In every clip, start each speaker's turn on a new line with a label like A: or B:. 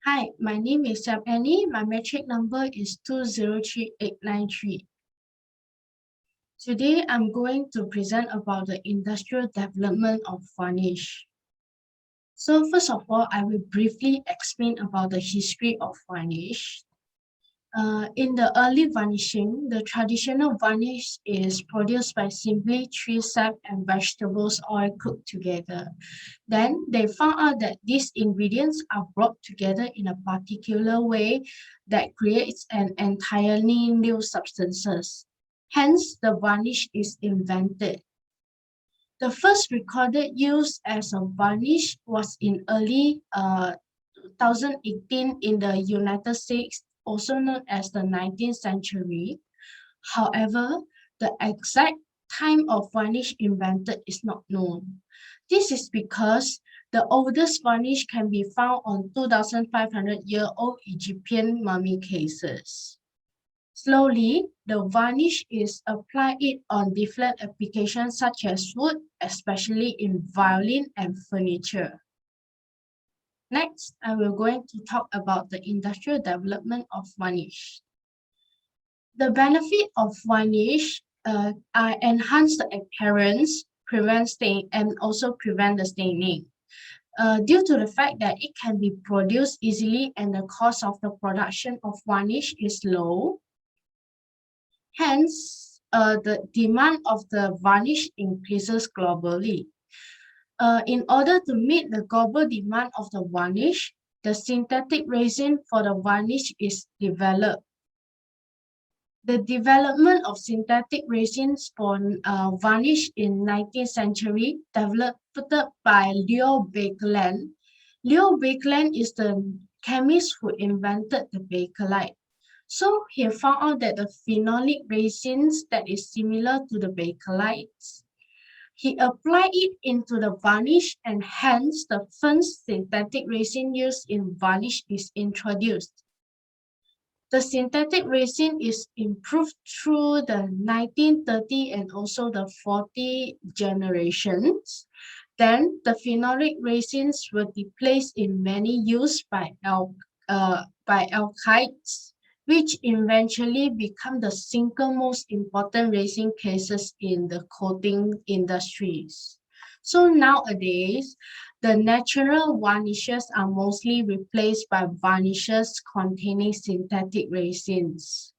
A: Hi, my name is Annie. My metric number is 203,893. Today, I'm going to present about the industrial development of varnish. So first of all, I will briefly explain about the history of varnish. In the early varnishing, the traditional varnish is produced by simply tree sap and vegetables oil cooked together. Then they found out that these ingredients are brought together in a particular way that creates an entirely new substances. Hence, the varnish is invented. The first recorded use as a varnish was in early 2018 in the United States, also known as the 19th century. However, the exact time of varnish invented is not known. This is because the oldest varnish can be found on 2,500-year-old Egyptian mummy cases. Slowly, the varnish is applied on different applications such as wood, especially in violin and furniture. Next, I will going to talk about the industrial development of varnish. The benefit of varnish are enhance the appearance, prevent stain, and also prevent the staining. Due to the fact that it can be produced easily and the cost of the production of varnish is low, hence the demand of the varnish increases globally. In order to meet the global demand of the varnish, the synthetic resin for the varnish is developed. The development of synthetic resins for varnish in 19th century developed by Leo Baekeland. Leo Baekeland is the chemist who invented the bakelite. So he found out that the phenolic resins that is similar to the bakelites. He applied it into the varnish and hence the first synthetic resin used in varnish is introduced. The synthetic resin is improved through the 1930 and also the 40 generations. Then the phenolic resins were replaced in many use by alkydes, which eventually become the single most important resin cases in the coating industries. So nowadays, the natural varnishes are mostly replaced by varnishes containing synthetic resins.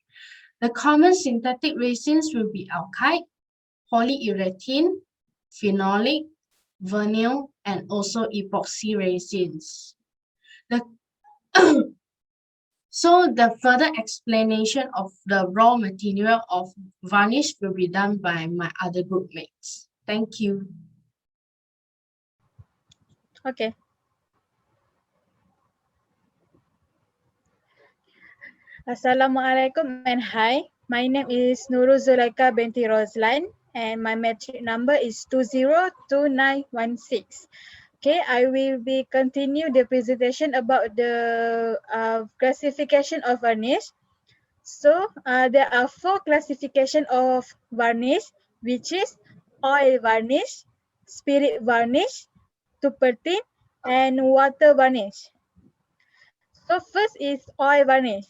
A: The common synthetic resins will be alkyd, polyurethane, phenolic, vinyl, and also epoxy resins. So the further explanation of the raw material of varnish will be done by my other group mates. Thank you.
B: Okay. Assalamualaikum and hi. My name is Nurul Zulaika binti Roslan and my metric number is 202916. Okay, I will be continue the presentation about the classification of varnish. So there are 4 classification of varnish, which is oil varnish, spirit varnish, turpentine, and water varnish. So first is oil varnish.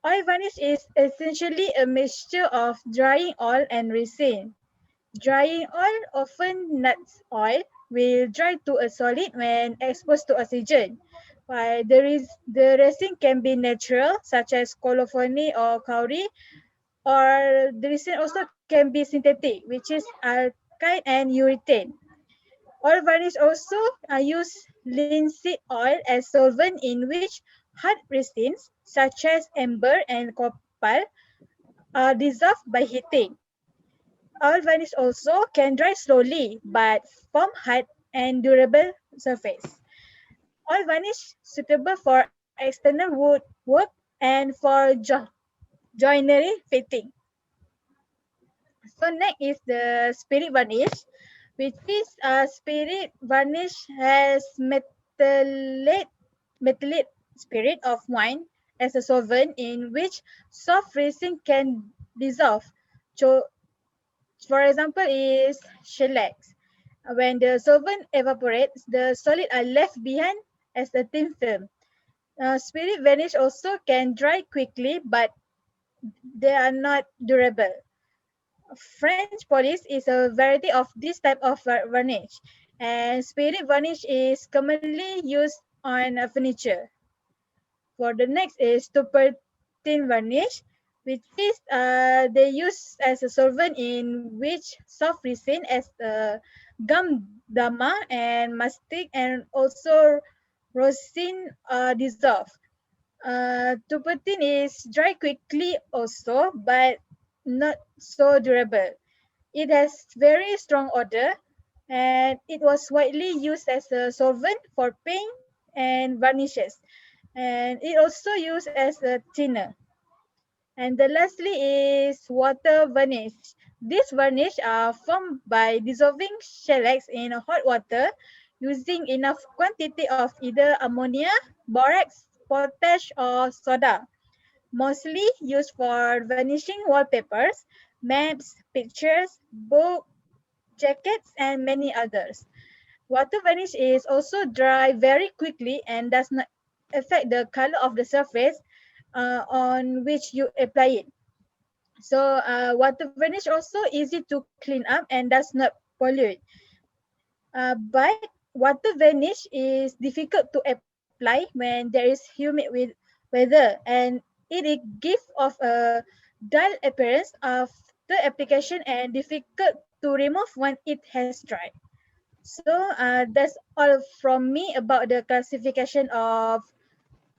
B: Oil varnish is essentially a mixture of drying oil and resin. Drying oil, often nuts oil, will dry to a solid when exposed to oxygen, while the resin can be natural, such as colophony or kauri, or the resin also can be synthetic, which is alkyd and urethane. Oil varnish also use linseed oil as solvent in which hard resins such as amber and copal are dissolved by heating. Oil varnish also can dry slowly but form hard and durable surface. Oil varnish suitable for external wood work and for joinery fitting. So next is the spirit varnish, which is spirit varnish has metallate spirit of wine as a solvent in which soft resin can dissolve. So, for example, is shellac. When the solvent evaporates, the solid are left behind as a thin film. Spirit varnish also can dry quickly, but they are not durable. French polish is a variety of this type of varnish, and spirit varnish is commonly used on furniture. For the next is turpentine varnish, which is they use as a solvent in which soft resin as gum dama and mastic and also rosin dissolve. Turpentine is dry quickly also, but not so durable. It has very strong odor, and it was widely used as a solvent for paint and varnishes, and it also used as a thinner. And the lastly is water varnish. These varnish are formed by dissolving shellacs in hot water using enough quantity of either ammonia, borax, potash, or soda. Mostly used for varnishing wallpapers, maps, pictures, book, jackets, and many others. Water varnish is also dry very quickly and does not affect the color of the surface on which you apply it. So water varnish also easy to clean up and does not pollute. But water varnish is difficult to apply when there is humid weather, and it gives off a dull appearance after application and difficult to remove when it has dried. So that's all from me about the classification of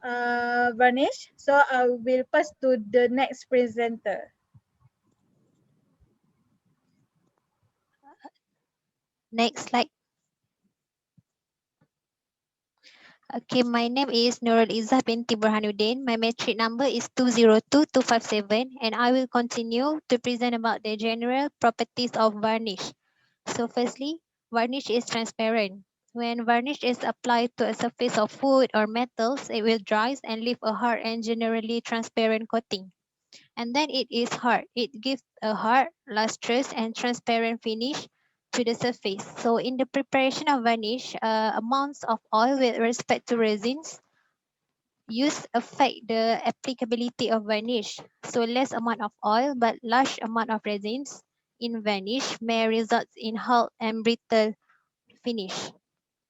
B: varnish. So I will pass to the next presenter.
C: Next slide. Okay, my name is Nurul Izzah binti Burhanuddin. My metric number is 202257, and I will continue to present about the general properties of varnish. So firstly, varnish is transparent. When varnish is applied to a surface of wood or metals, it will dry and leave a hard and generally transparent coating. And then it is hard. It gives a hard, lustrous, and transparent finish to the surface. So in the preparation of varnish, amounts of oil with respect to resins use affect the applicability of varnish. So less amount of oil but large amount of resins in varnish may result in hard and brittle finish.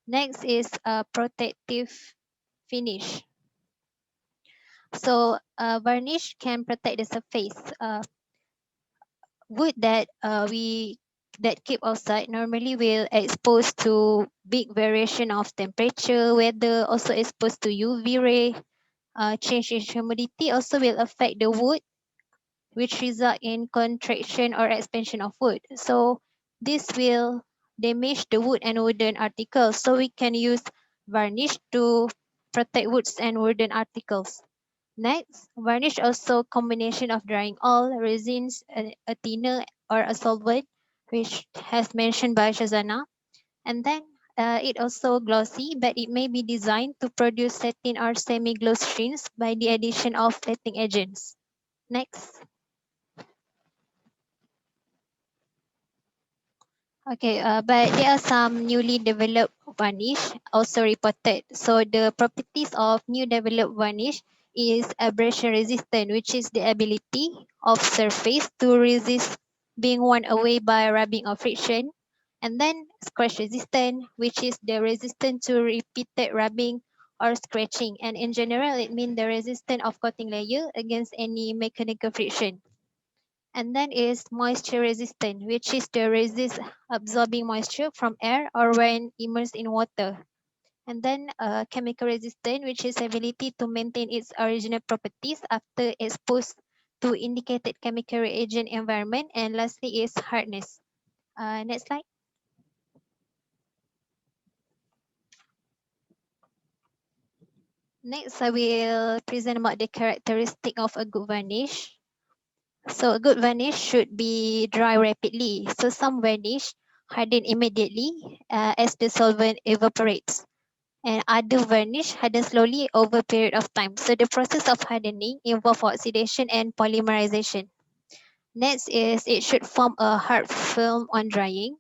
C: Next is a protective finish. So varnish can protect the surface. Wood that keep outside normally will expose to big variation of temperature, weather, also exposed to UV ray. Change in humidity also will affect the wood, which result in contraction or expansion of wood. So this will damage the wood and wooden articles. So we can use varnish to protect woods and wooden articles. Next, varnish also combination of drying oil, resins, a thinner or a solvent, which has mentioned by Shazana. And then it also glossy, but it may be designed to produce satin or semi-gloss shins by the addition of setting agents. Next. Okay, but there are some newly developed varnish also reported. So the properties of new developed varnish is abrasion resistant, which is the ability of surface to resist being worn away by rubbing or friction. And then scratch resistant, which is the resistant to repeated rubbing or scratching. And in general, it means the resistant of coating layer against any mechanical friction. And then is moisture resistant, which is the resist absorbing moisture from air or when immersed in water. And then chemical resistant, which is ability to maintain its original properties after exposed to indicated chemical reagent environment. And lastly is hardness. Next slide. Next, I will present about the characteristic of a good varnish. So a good varnish should be dry rapidly. So some varnish harden immediately as the solvent evaporates. And other varnish harden slowly over a period of time. So the process of hardening involves oxidation and polymerization. Next is it should form a hard film on drying.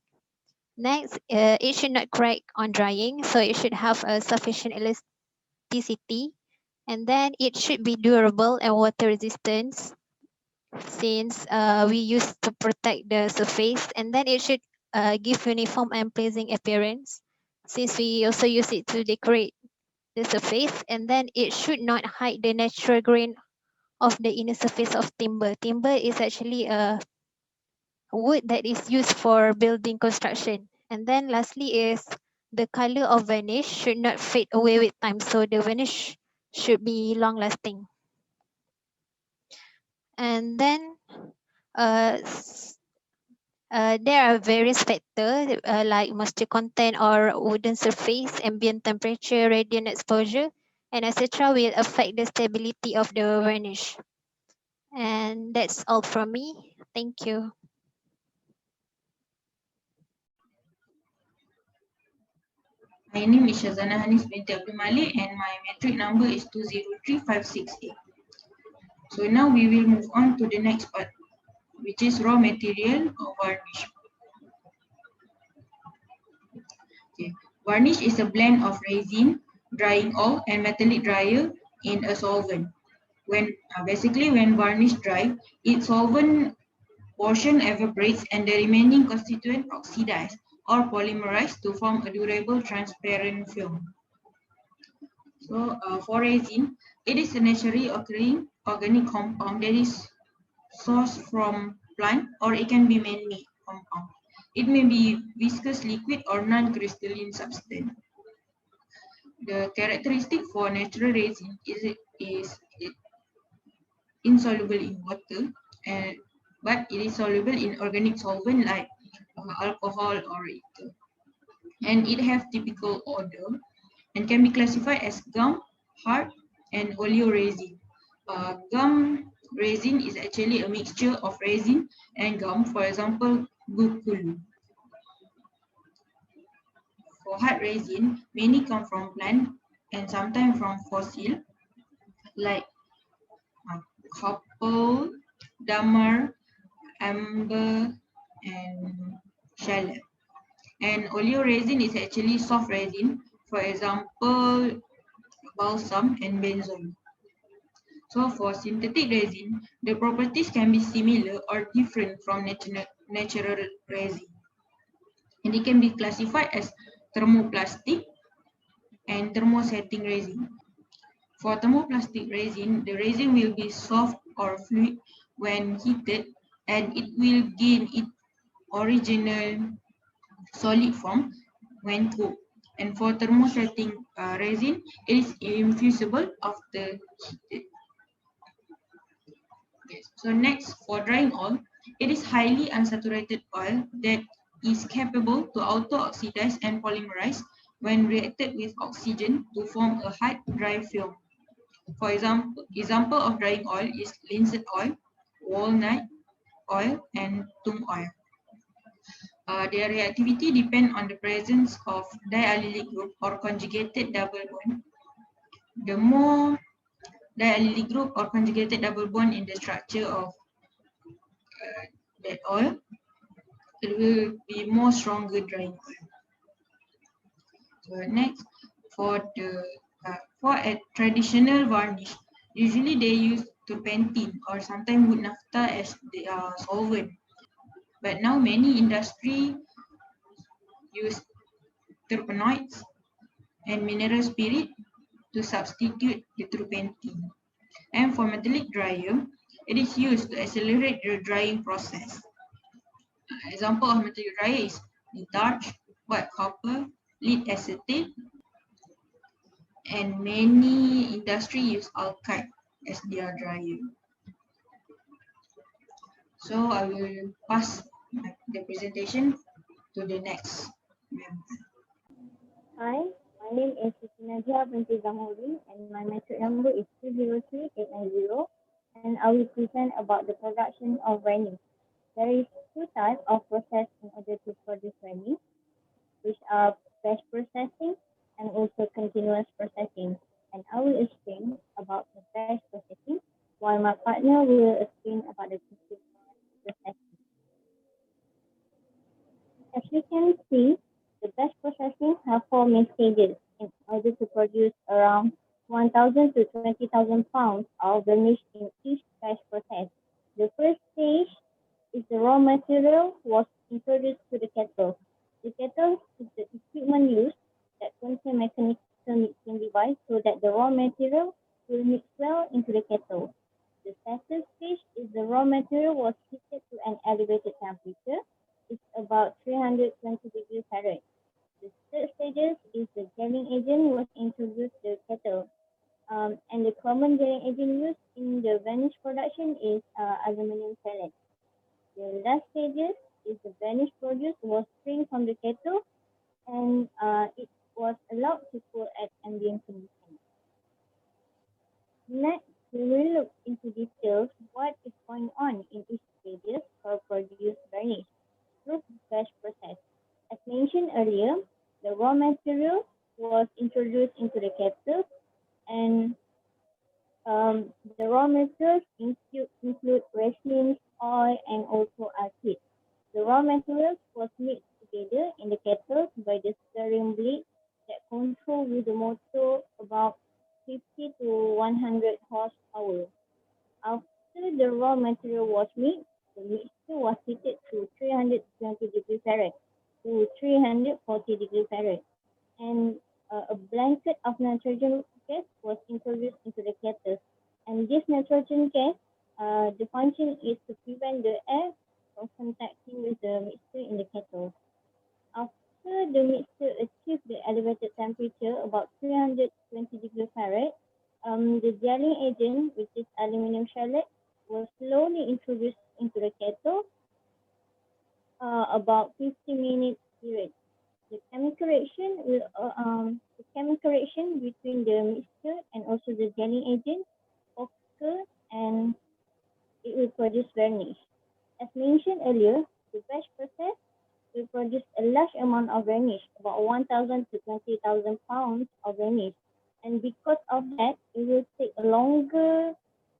C: Next, it should not crack on drying. So it should have a sufficient elasticity. And then it should be durable and water resistant, since we use to protect the surface. And then it should give uniform and pleasing appearance, since we also use it to decorate the surface. And then it should not hide the natural grain of the inner surface of timber. Timber is actually a wood that is used for building construction. And then lastly is the color of varnish should not fade away with time. So the varnish should be long lasting. And then uh, s- there are various factors like moisture content or wooden surface, ambient temperature, radiant exposure, and etc. will affect the stability of the varnish. And that's all from me. Thank you.
D: My name is Shazana Hanis binti Abdul Malik and my metric number is 203568. So now we will move on to the next part, which is raw material or varnish. Okay. Varnish is a blend of resin, drying oil, and metallic dryer in a solvent. Basically when varnish dry, its solvent portion evaporates and the remaining constituent oxidize or polymerize to form a durable transparent film. So for resin, it is a naturally occurring organic compound that is sourced from plant or it can be man-made compound. It may be viscous liquid or non-crystalline substance. The characteristic for natural resin is insoluble in water, and but it is soluble in organic solvent like alcohol or ether. And it have typical odor and can be classified as gum, hard, and oleoresin. Gum resin is actually a mixture of resin and gum, for example, gukulu. For hard resin, many come from plant and sometimes from fossil like copper, damar, amber, and shallot. And oleoresin is actually soft resin, for example, balsam and benzoin. So for synthetic resin, the properties can be similar or different from natural resin. And it can be classified as thermoplastic and thermosetting resin. For thermoplastic resin, the resin will be soft or fluid when heated and it will gain its original solid form when cooked. And for thermosetting resin, it is infusible after heated. Yes. So next, for drying oil, it is highly unsaturated oil that is capable to auto-oxidize and polymerize when reacted with oxygen to form a hard dry film. For example of drying oil is linseed oil, walnut oil, and tung oil. Their reactivity depends on the presence of diallylic group or conjugated double bond. The more diallylic group or conjugated double bond in the structure of that oil, it will be more stronger drying oil. So next, for a traditional varnish, usually they use turpentine or sometimes wood naphtha as their solvent. But now many industry use terpenoids and mineral spirit to substitute the turpentine. And for metallic dryer, it is used to accelerate the drying process. Example of metallic dryer is litharge, white copper, lead acetate, and many industry use alkite as their dryer. So I will pass the presentation to the next member.
E: Hi, my name is Sinaja binti Zamuri and my metric number is 203890 and I will present about the production of varnish. There is two types of process in order to produce varnish, which are batch processing and also continuous processing. And I will explain about the batch processing while my partner will explain about the continuous processing. As you can see, the batch processing have four main stages in order to produce around 1 1,000 to 20,000 pounds of varnish in each batch process. The first stage is the raw material was introduced to the kettle. The kettle is the equipment used that contain mechanical mixing device so that the raw material will mix well into the kettle. The second stage is the raw material was heated to an elevated temperature. It's about 320 degrees Fahrenheit. The third stage is the gelling agent was introduced to the kettle. And the common gelling agent used in the varnish production is aluminum pellet. The last stages is the varnish produced was strained from the kettle and it was allowed to cool at ambient conditions. Next, we will look into details what is going on in each stages for produce varnish through batch process. As mentioned earlier, the raw material was introduced into the kettle and the raw materials include resins, oil, and also acid. The raw materials was mixed together in the kettle by the stirring blade that control with the motor about 50 to 100 horsepower. After the raw material was mixed, the mixture was heated to 320 degrees Fahrenheit to 340 degrees Fahrenheit, and a blanket of nitrogen gas was introduced into the kettle. And this nitrogen gas, the function is to prevent the air from contacting with the mixture in the kettle. After the mixture achieves the elevated temperature, about 320 degrees Fahrenheit, the gelling agent, which is aluminum shellac, was slowly introduced into the kettle about 50 minutes period. The chemical reaction between the mixture and also the gelling agent occur and it will produce varnish. As mentioned earlier, the batch process will produce a large amount of varnish, about 1,000 to 20,000 pounds of varnish. And because of that, it will take a longer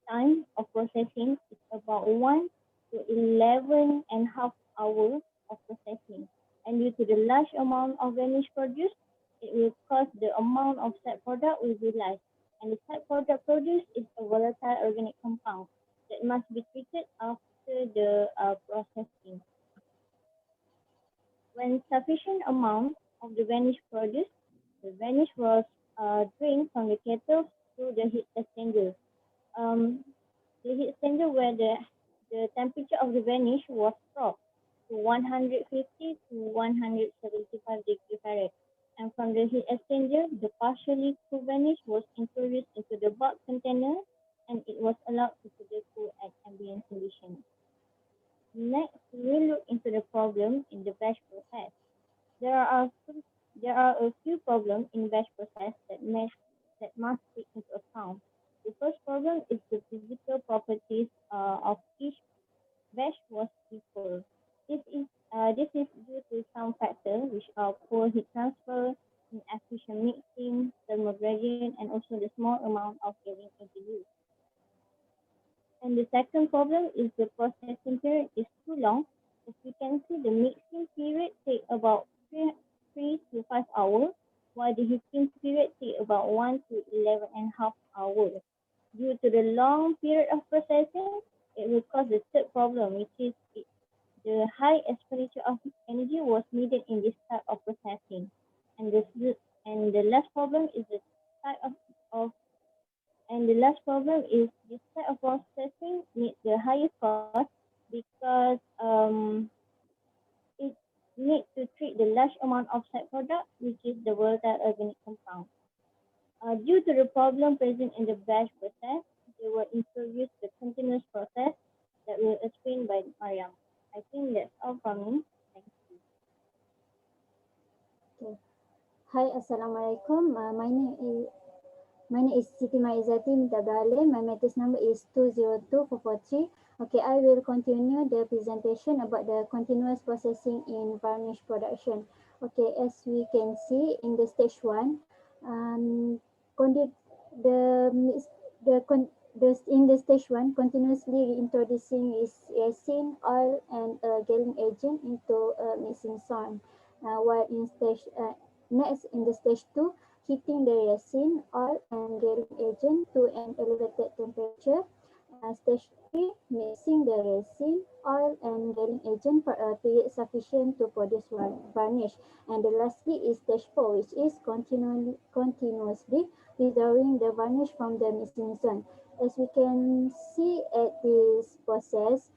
E: time of processing. It's about 1 to 11 and a half hours of processing. And due to the large amount of varnish produced, it will cause the amount of side product will be less. And the side product produced is a volatile organic compound that must be treated after the processing. When sufficient amount of the varnish produced, the varnish was drained from the kettle through the heat exchanger. The heat exchanger where the temperature of the varnish was dropped to 150 to 175 degrees Fahrenheit. And from the heat exchanger, the partially cooled varnish was introduced into the bulk container and it was allowed to further cool at ambient conditions. Next, we will look into the problem in the batch process. There are a few problems in batch process that must take into account. The first problem is the physical properties of each batch was equal. This is due to some factors which are poor heat transfer, inefficient mixing, thermal gradient, and also the small amount of gelling agent used. And the second problem is the processing period is too long. As you can see, the mixing period take about 3 to 5 hours, while the heating period take about 1 to 11 and a half hours. Due to the long period of processing, it will cause the third problem, which is the high expenditure of energy was needed in this type of processing. And the last problem is the type of and the last problem is this type of processing needs the highest cost because it needs to treat the large amount of side product, which is the volatile organic compound. Due to the problem present in the batch process, they will introduce the continuous process that will explain by Mariam. I think that's all from me. Thank you.
F: Okay. Hi, Assalamualaikum. My name is Siti Maizati Mitabrale. My matrix number is 202443. Okay, I will continue the presentation about the continuous processing in varnish production. Okay, as we can see in the stage 1, in the stage 1, continuously reintroducing is resin, oil, and a gelling agent into a mixing zone. While in stage next in the stage 2, heating the resin, oil, and gelling agent to an elevated temperature. Stage 3, mixing the resin, oil, and gelling agent for a period sufficient to produce varnish. And the lastly is stage 4, which is continuously withdrawing the varnish from the mixing zone. As we can see at this process,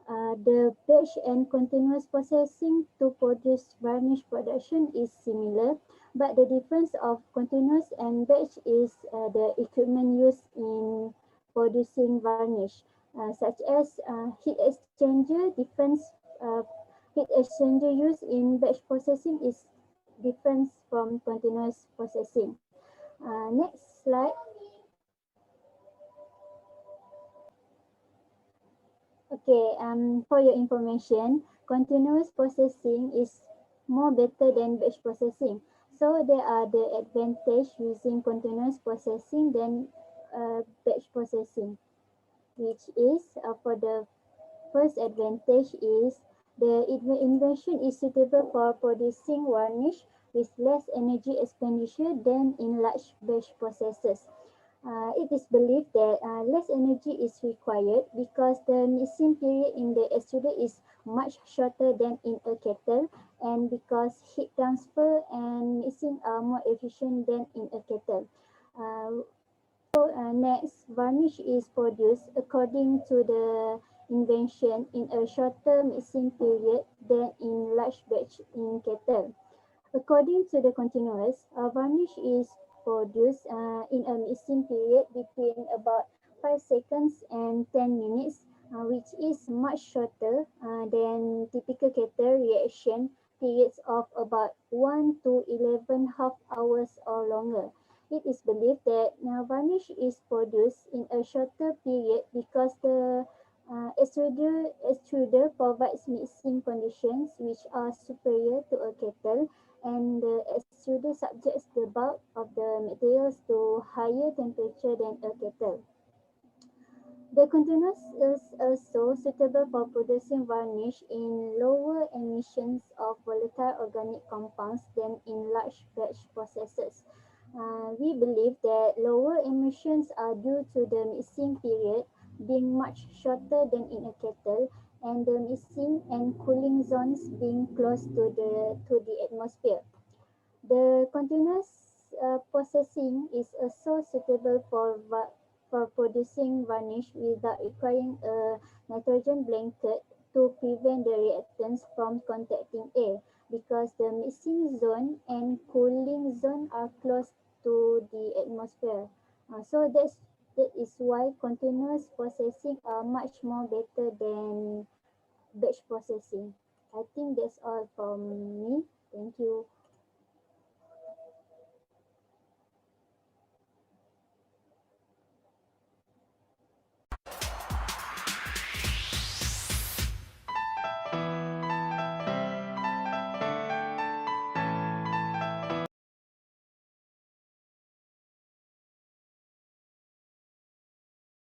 F: the batch and continuous processing to produce varnish production is similar, but the difference of continuous and batch is the equipment used in producing varnish, such as heat exchanger. Uh, Heat exchanger used in batch processing is different from continuous processing. Next slide. Okay, for your information, continuous processing is more better than batch processing. So there are the advantage using continuous processing than batch processing, which is for the first advantage is the invention is suitable for producing varnish with less energy expenditure than in large batch processes. It is believed that less energy is required because the mixing period in the extruder is much shorter than in a kettle, and because heat transfer and mixing are more efficient than in a kettle. Uh, Next, varnish is produced according to the invention in a shorter mixing period than in large batch in kettle. According to the continuous, varnish is produced in a mixing period between about 5 seconds and 10 minutes, which is much shorter than typical kettle reaction periods of about 1 to 11 half hours or longer. It is believed that varnish is produced in a shorter period because the extruder provides mixing conditions which are superior to a kettle, and the extruder subjects the bulk of the materials to higher temperature than a kettle. The continuous is also suitable for producing varnish in lower emissions of volatile organic compounds than in large batch processes. We believe that lower emissions are due to the mixing period being much shorter than in a kettle, and the mixing and cooling zones being close to the atmosphere. The continuous processing is also suitable for producing varnish without requiring a nitrogen blanket to prevent the reactants from contacting air, because the mixing zone and cooling zone are close to the atmosphere. That is why continuous processing are much more better than batch processing. I think that's all from me. Thank you.